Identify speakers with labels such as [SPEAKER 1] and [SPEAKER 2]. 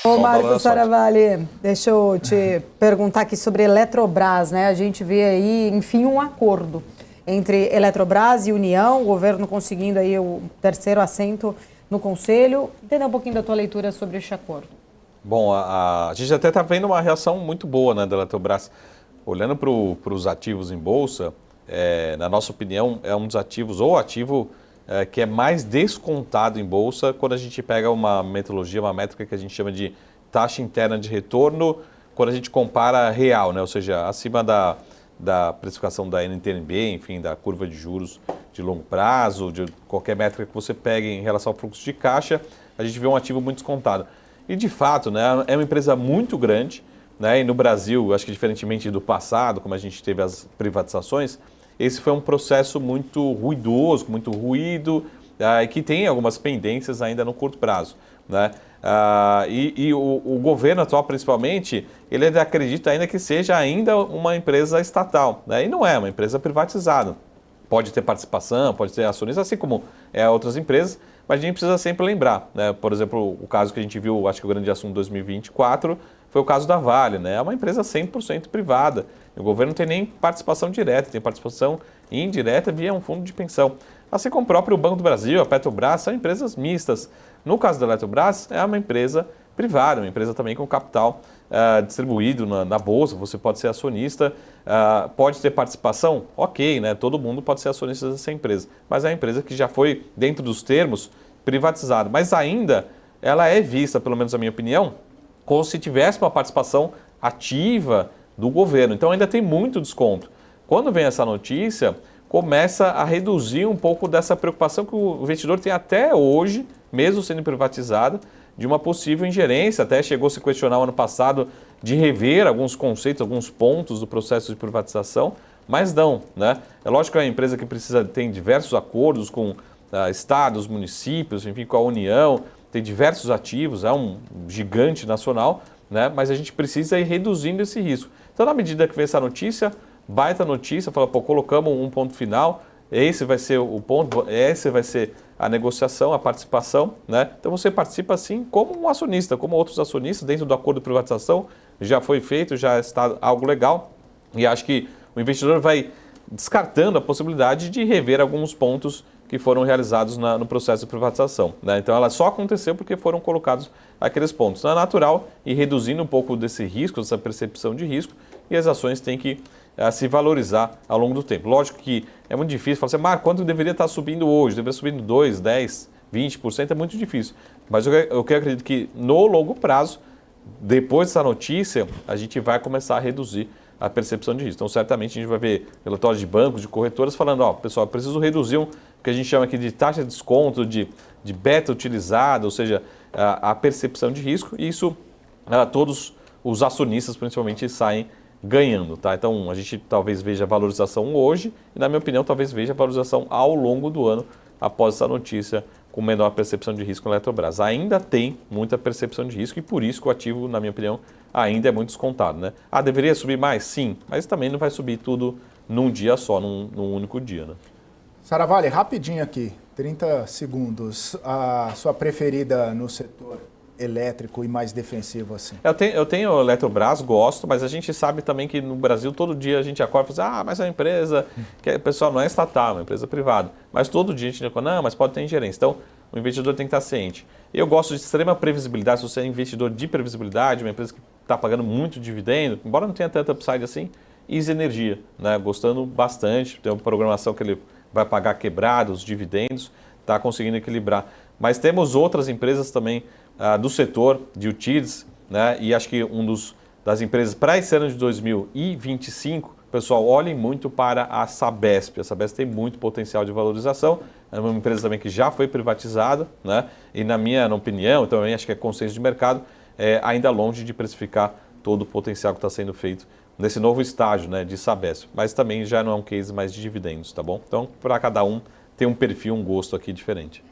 [SPEAKER 1] Ô Marcos Saravalli, deixa eu te perguntar aqui sobre Eletrobras, né? A gente vê aí, enfim, um acordo entre Eletrobras e União, o governo conseguindo aí o terceiro assento no Conselho. Entender um pouquinho da tua leitura sobre este acordo.
[SPEAKER 2] Bom, a gente até está vendo uma reação muito boa, né, da Eletrobras. Olhando para os ativos em bolsa, na nossa opinião, é um dos ativos, ou ativo que é mais descontado em bolsa quando a gente pega uma metodologia, uma métrica que a gente chama de taxa interna de retorno, quando a gente compara real, né? Ou seja, acima da precificação da NTN-B, enfim, da curva de juros de longo prazo, de qualquer métrica que você pegue em relação ao fluxo de caixa, a gente vê um ativo muito descontado. E de fato, né, é uma empresa muito grande, né? E no Brasil, acho que diferentemente do passado, como a gente teve as privatizações, esse foi um processo muito ruidoso, muito ruído, e que tem algumas pendências ainda no curto prazo, né? O governo atual, principalmente, ele ainda acredita ainda que seja ainda uma empresa estatal, né? E não é uma empresa privatizada. Pode ter participação, pode ter acionista, assim como outras empresas, mas a gente precisa sempre lembrar, né? Por exemplo, o caso que a gente viu, acho que o grande assunto 2024, foi o caso da Vale, né? É uma empresa 100% privada. O governo não tem nem participação direta, tem participação indireta via um fundo de pensão. Assim como o próprio Banco do Brasil, a Petrobras, são empresas mistas. No caso da Eletrobras, é uma empresa privada, uma empresa também com capital distribuído na bolsa, você pode ser acionista, pode ter participação, ok, né? Todo mundo pode ser acionista dessa empresa, mas é uma empresa que já foi, dentro dos termos, privatizada. Mas ainda, ela é vista, pelo menos na minha opinião, como se tivesse uma participação ativa do governo. Então ainda tem muito desconto. Quando vem essa notícia, começa a reduzir um pouco dessa preocupação que o investidor tem até hoje, mesmo sendo privatizado, de uma possível ingerência. Até chegou a se questionar no ano passado de rever alguns conceitos, alguns pontos do processo de privatização, mas não, né? É lógico que é uma empresa que tem diversos acordos com estados, municípios, enfim, com a União, tem diversos ativos, é um gigante nacional, né? Mas a gente precisa ir reduzindo esse risco. Então, na medida que vem essa notícia, baita notícia, fala, pô, colocamos um ponto final, esse vai ser o ponto, esse vai ser a negociação, a participação, né? Então você participa assim como um acionista, como outros acionistas, dentro do acordo de privatização, já foi feito, já está algo legal, e acho que o investidor vai descartando a possibilidade de rever alguns pontos que foram realizados no processo de privatização, né? Então ela só aconteceu porque foram colocados aqueles pontos. Então é natural ir reduzindo um pouco desse risco, dessa percepção de risco, e as ações têm que se valorizar ao longo do tempo. Lógico que é muito difícil falar assim, Marco, quanto deveria estar subindo hoje? Deveria subindo 2, 10, 20%, é muito difícil. Mas eu acredito que no longo prazo, depois dessa notícia, a gente vai começar a reduzir a percepção de risco. Então, certamente, a gente vai ver relatórios de bancos, de corretoras, falando, ó, pessoal, eu preciso reduzir o que a gente chama aqui de taxa de desconto, de beta utilizada, ou seja, a percepção de risco, e isso todos os acionistas, principalmente, saem ganhando, tá? Então, a gente talvez veja a valorização hoje, e, na minha opinião, talvez veja a valorização ao longo do ano, após essa notícia, com menor percepção de risco na Eletrobras. Ainda tem muita percepção de risco e por isso que o ativo, na minha opinião, ainda é muito descontado, né? Deveria subir mais? Sim, mas também não vai subir tudo num dia só, num único dia, né?
[SPEAKER 3] Saravalli, rapidinho aqui, 30 segundos. A sua preferida no setor elétrico e mais defensivo assim?
[SPEAKER 2] Eu tenho a Eletrobras, gosto, mas a gente sabe também que no Brasil todo dia a gente acorda e fala assim, mas é uma empresa que, pessoal, não é estatal, é uma empresa privada. Mas todo dia a gente fala, não, mas pode ter ingerência. Então, o investidor tem que estar ciente. Eu gosto de extrema previsibilidade, se você é investidor de previsibilidade, uma empresa que está pagando muito dividendo, embora não tenha tanta upside assim, Easy Energia, né? Gostando bastante, tem uma programação que ele vai pagar quebrados, dividendos, está conseguindo equilibrar. Mas temos outras empresas também do setor de utilities, né? E acho que das empresas para esse ano de 2025, pessoal, olhem muito para a Sabesp. A Sabesp tem muito potencial de valorização, é uma empresa também que já foi privatizada, né? E na minha opinião, também acho que é consenso de mercado, ainda longe de precificar todo o potencial que está sendo feito nesse novo estágio, né, de Sabesp. Mas também já não é um case mais de dividendos, tá bom? Então, para cada um tem um perfil, um gosto aqui diferente.